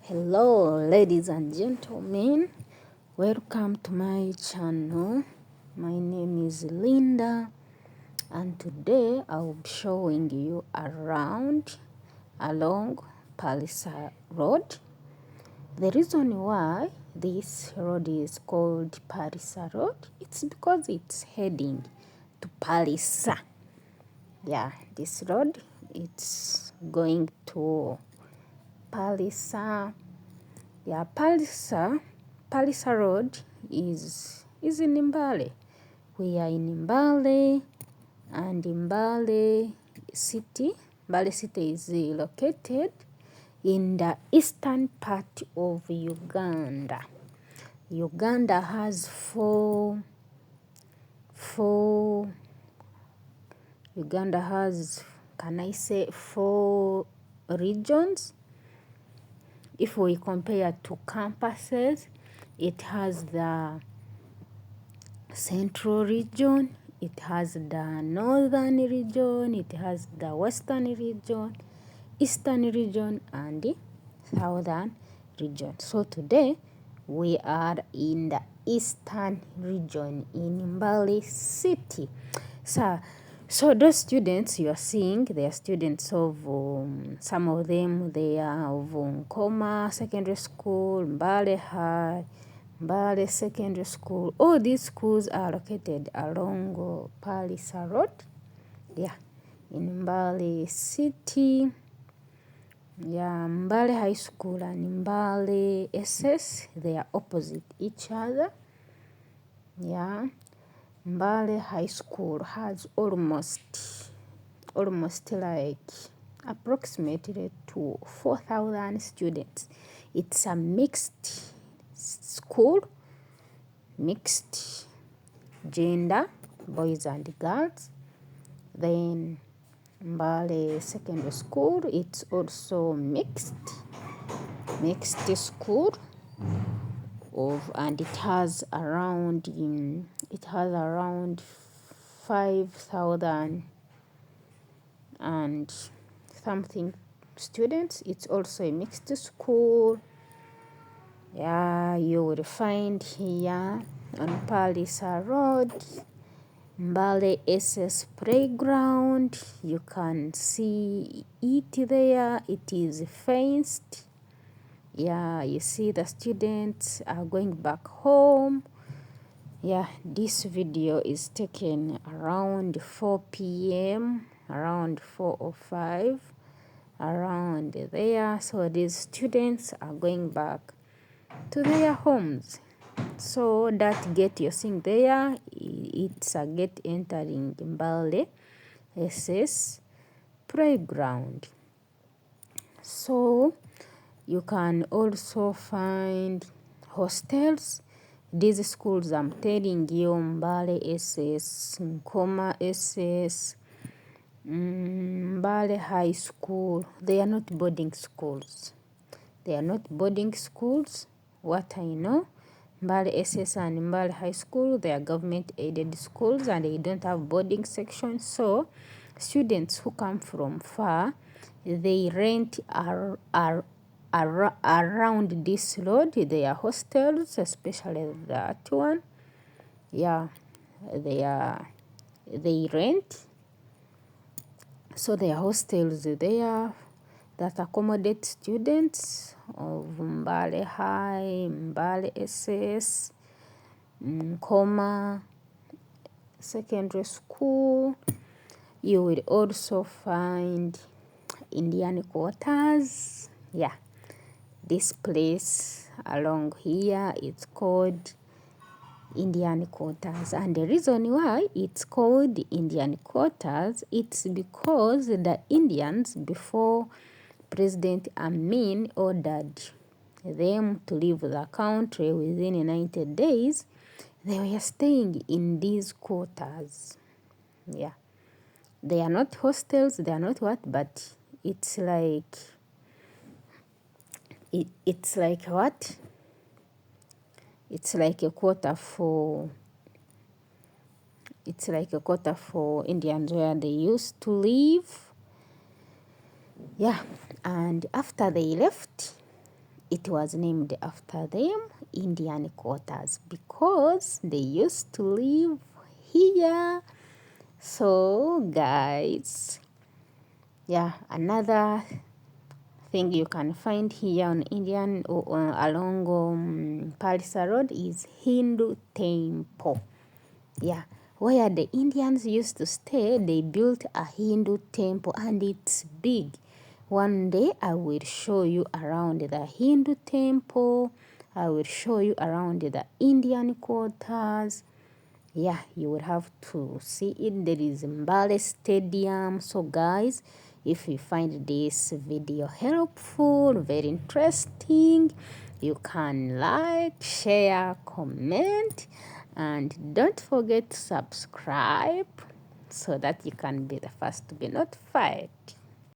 Hello ladies and gentlemen, welcome to my channel. My name is Linda and today I'll be showing you around along Pallisa Road. The reason why this road is called Pallisa Road, it's because it's heading to Pallisa. Yeah, this road, it's going to Pallisa. Yeah, Pallisa Road is in Mbale. We are in Mbale, and Mbale City. Mbale City is located in the eastern part of Uganda. Uganda has four regions. If we compare to campuses, it has the central region, it has the northern region, it has the western region, eastern region, and the southern region. So today we are in the eastern region in Mbale City. So those students you are seeing, they are students of, some of them, they are of Nkoma Secondary School, Mbale High, Mbale Secondary School. All these schools are located along Pallisa Road. Yeah, in Mbale City. Yeah, Mbale High School and Mbale SS, they are opposite each other. Yeah. Mbale High School has almost like approximately to 4,000 students. It's a mixed school, mixed gender, boys and girls. Then Mbale Secondary School, it's also mixed school and it has around 5,000 and something students. It's also a mixed school. Yeah, you will find here on Pallisa Road Mbale SS playground. You can see it there. It is fenced. Yeah, you see the students are going back home. Yeah, this video is taken around 4 p.m., around 4 or 5, around there. So these students are going back to their homes. So that gate you're seeing there, it's a gate entering Mbale SS playground. So you can also find hostels. These schools I'm telling you, Mbale SS, Nkoma SS, Mbale High School, they are not boarding schools. They are not boarding schools. What I know, Mbale SS and Mbale High School, they are government-aided schools and they don't have boarding sections. So students who come from far, they rent around this road. They are hostels, especially that one. Yeah, they rent. So there are hostels there that accommodate students of Mbale High, Mbale SS, Nkoma Secondary School. You will also find Indian quarters. Yeah, this place along here, it's called Indian quarters, and the reason why it's called Indian quarters, it's because the Indians, before President Amin ordered them to leave the country within 90 days, they were staying in these quarters. Yeah, they are not hostels, they are not what, but it's like it's like what? It's like a quarter for Indians where they used to live. Yeah, and after they left, it was named after them, Indian quarters, because they used to live here. So guys, yeah, another thing you can find here on Indian along Pallisa Road is Hindu temple. Yeah, where the Indians used to stay, they built a Hindu temple and it's big. One day I will show you around the Hindu temple. I will show you around the Indian quarters. Yeah, you will have to see it. There is Mbale Stadium. So guys, if you find this video helpful, very interesting, you can like, share, comment, and don't forget to subscribe so that you can be the first to be notified.